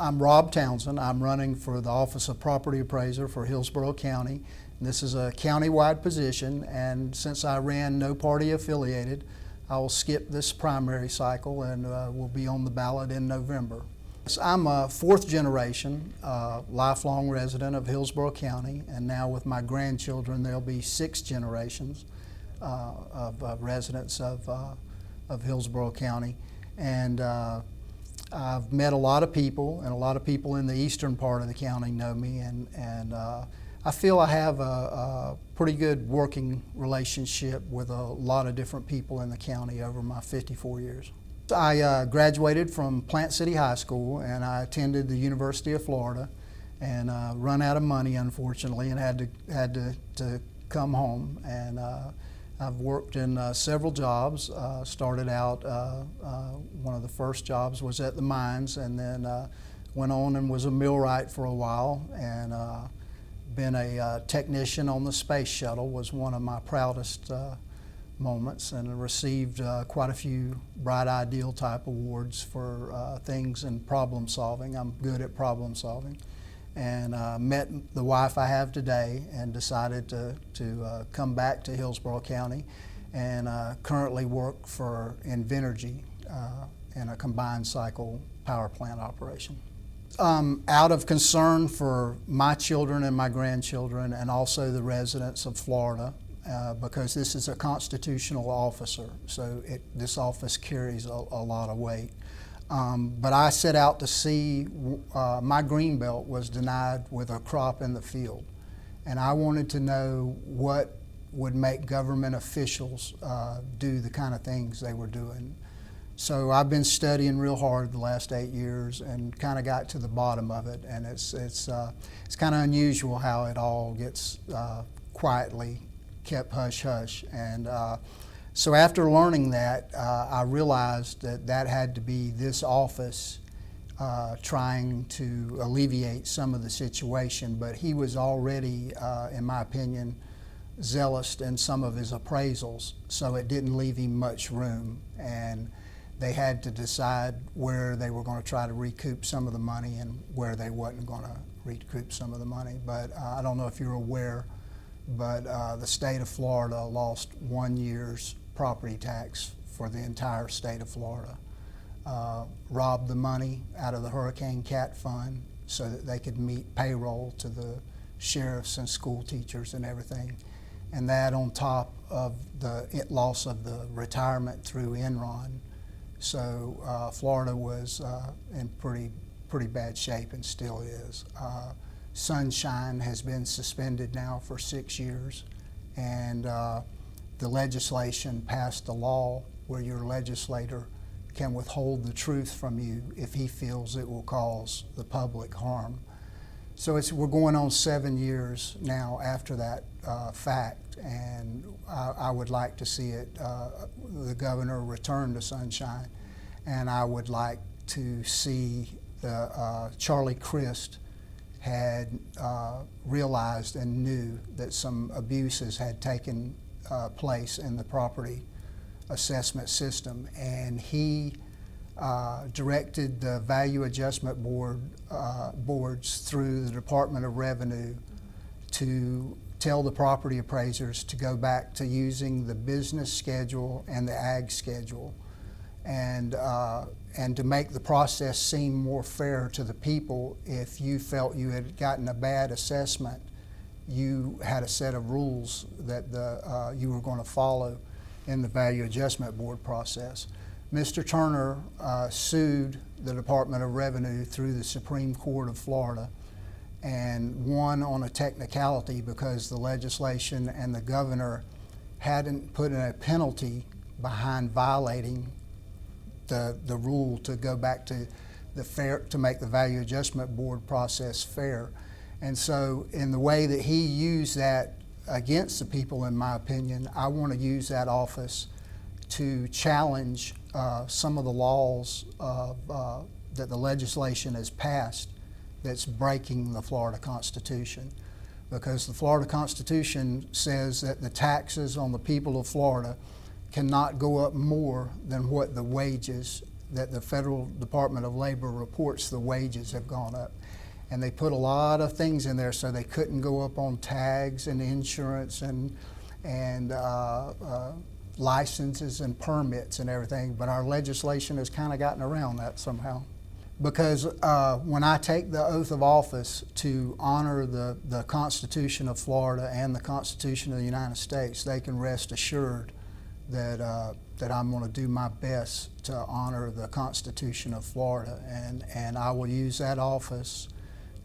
I'm Rob Townsend. I'm running for the Office of Property Appraiser for Hillsborough County. This is a county-wide position, and since I ran no party affiliated, I will skip this primary cycle and will be on the ballot in November. So I'm a fourth generation lifelong resident of Hillsborough County, and now with my grandchildren there'll be 6 generations of residents of Hillsborough County. And I've met a lot of people, and a lot of people in the eastern part of the county know me, and I feel I have a pretty good working relationship with a lot of different people in the county over my 54 years. I graduated from Plant City High School, and I attended the University of Florida, and run out of money unfortunately, and had to come home. And I've worked in several jobs. Started out, one of the first jobs was at the mines, and then went on and was a millwright for a while, and been a technician on the space shuttle. Was one of my proudest moments, and received quite a few Bright Ideal type awards for things in problem solving. I'm good at problem solving, and met the wife I have today and decided to come back to Hillsborough County, and currently work for Invenergy in a combined cycle power plant operation. Out of concern for my children and my grandchildren, and also the residents of Florida, because this is a constitutional officer, so this office carries a lot of weight. But I set out to see, my green belt was denied with a crop in the field, and I wanted to know what would make government officials do the kind of things they were doing. So I've been studying real hard the last 8 years and kind of got to the bottom of it, and it's kind of unusual how it all gets quietly kept hush-hush. And so after learning that, I realized that had to be this office trying to alleviate some of the situation, but he was already, in my opinion, zealous in some of his appraisals, so it didn't leave him much room, and they had to decide where they were going to try to recoup some of the money and where they wasn't going to recoup some of the money. But I don't know if you're aware, but the state of Florida lost 1 year's property tax for the entire state of Florida. Robbed the money out of the Hurricane Cat Fund so that they could meet payroll to the sheriffs and school teachers and everything. And that on top of the loss of the retirement through Enron. So Florida was in pretty bad shape, and still is. Sunshine has been suspended now for 6 years, and the legislation passed a law where your legislator can withhold the truth from you if he feels it will cause the public harm. So we're going on 7 years now after that fact, and I would like to see it, the governor return to sunshine, and I would like to see Charlie Crist had realized and knew that some abuses had taken place in the property assessment system, and he directed the value adjustment boards through the Department of Revenue to tell the property appraisers to go back to using the business schedule and the ag schedule, and to make the process seem more fair to the people. If you felt you had gotten a bad assessment, you had a set of rules that you were going to follow in the value adjustment board process. Mr. Turner sued the Department of Revenue through the Supreme Court of Florida, and won on a technicality because the legislation and the governor hadn't put in a penalty behind violating the rule to go back to to make the value adjustment board process fair. And so in the way that he used that against the people, in my opinion, I want to use that office to challenge some of the laws that the legislation has passed that's breaking the Florida Constitution. Because the Florida Constitution says that the taxes on the people of Florida cannot go up more than what the wages that the Federal Department of Labor reports the wages have gone up. And they put a lot of things in there so they couldn't go up on tags and insurance and licenses and permits and everything. But our legislation has kind of gotten around that somehow. Because when I take the oath of office to honor the Constitution of Florida and the Constitution of the United States, they can rest assured that I'm going to do my best to honor the Constitution of Florida, and I will use that office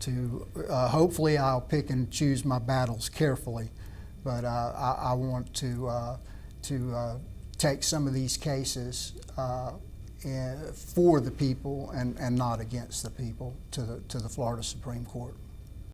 to, hopefully I'll pick and choose my battles carefully, but I want to take some of these cases for the people and not against the people to the Florida Supreme Court.